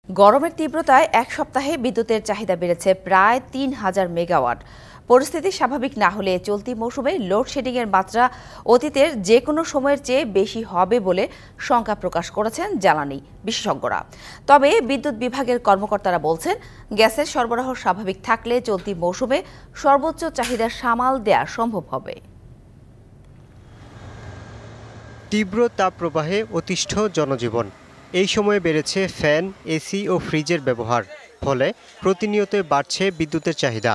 গরমের তীব্রতায় এক সপ্তাহে বিদ্যুতের চাহিদা বেড়েছে প্রায় ৩,০০০ মেগাওয়াট। পরিস্থিতি স্বাভাবিক না হলে চলতি মৌসুমে লোডশেডিংয়ের মাত্রা অতীতের যে কোনো সময়ের চেয়ে বেশি হবে বলে শঙ্কা প্রকাশ করেছেন জ্বালানি বিশেষজ্ঞরা। তবে বিদ্যুৎ বিভাগের কর্মকর্তারা বলছেন, গ্যাসের সরবরাহ স্বাভাবিক থাকলে চলতি মৌসুমে সর্বোচ্চ চাহিদা সামাল দেওয়া সম্ভব হবে। তীব্র তাপপ্রবাহে অতিষ্ঠ জনজীবন। এই সময়ে বেড়েছে ফ্যান, এসি ও ফ্রিজের ব্যবহার, ফলে প্রতিনিয়তই বাড়ছে বিদ্যুতের চাহিদা।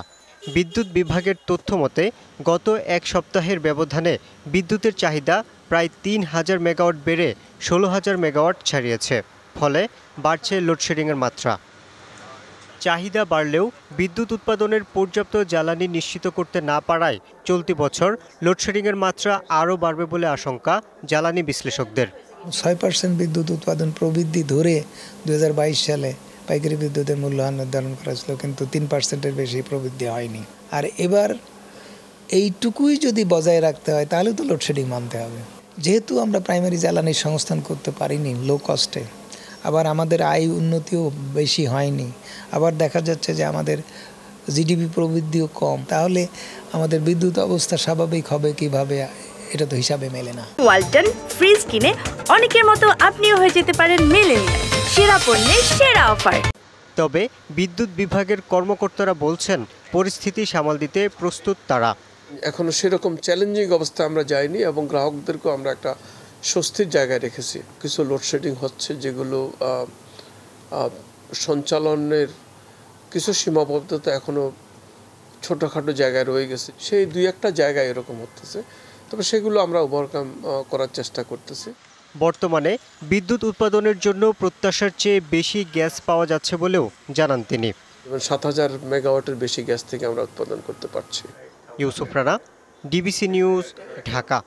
বিদ্যুৎ বিভাগের তথ্য মতে গত এক সপ্তাহের ব্যবধানে বিদ্যুতের চাহিদা প্রায় ৩,০০০ মেগাওয়াট বেড়ে ১৬,০০০ মেগাওয়াট ছাড়িয়েছে, ফলে বাড়ছে লোডশেডিংয়ের মাত্রা। চাহিদা বাড়লেও বিদ্যুৎ উৎপাদনের পর্যাপ্ত জ্বালানি নিশ্চিত করতে না পারায় চলতি বছর লোডশেডিংয়ের মাত্রা আরও বাড়বে বলে আশঙ্কা জ্বালানি বিশ্লেষকদের। ৬% বিদ্যুৎ উৎপাদন প্রবৃদ্ধি ধরে ২০২২ সালে পাইকারি বিদ্যুতের মূল্যায়ন নির্ধারণ করা ছিল, কিন্তু ৩%-এর বেশি প্রবৃদ্ধি হয়নি। আর এবার এইটুকুই যদি বজায় রাখতে হয় তাহলে তো লোডশেডিং মানতে হবে। যেহেতু আমরা প্রাইমারি জ্বালানির সংস্থান করতে পারিনি লো কস্টে, আবার আমাদের আয় উন্নতিও বেশি হয়নি, আবার দেখা যাচ্ছে যে আমাদের জিডিপি প্রবৃদ্ধিও কম, তাহলে আমাদের বিদ্যুৎ অবস্থা স্বাভাবিক হবে কিভাবে, এটা তো হিসাবে মেলে না। ওয়ালটন ফ্রিজ কিনে অনেকের মতো আপনিও হয়ে যেতে পারেন মিলেনিয়াল, সেরা পণ্যের সেরা অফার। তবে বিদ্যুৎ বিভাগের কর্মকর্তারা বলছেন, পরিস্থিতি সামাল দিতে প্রস্তুত তারা। এখনো সেরকম চ্যালেঞ্জিং অবস্থা আমরা যাইনি এবং গ্রাহকদেরকেও আমরা একটা স্বস্তির জায়গায় রেখেছি। কিছু লোডশেডিং হচ্ছে যেগুলো সঞ্চালনের কিছু সীমাবদ্ধতা এখনো ছোটোখাটো জায়গায় রয়ে গেছে, সেই ২-১টা জায়গায় এরকম হতেছে, তবে সেগুলো আমরা ওভারকাম করার চেষ্টা করতেছি। বর্তমানে বিদ্যুৎ উৎপাদনের জন্য প্রত্যাশার চেয়ে বেশি গ্যাস পাওয়া যাচ্ছে বলেও জানান তিনি। ৭,০০০ মেগাওয়াটের বেশি গ্যাস থেকে আমরা উৎপাদন করতে পারছি। Yusuf Rana, DBC news, Dhaka.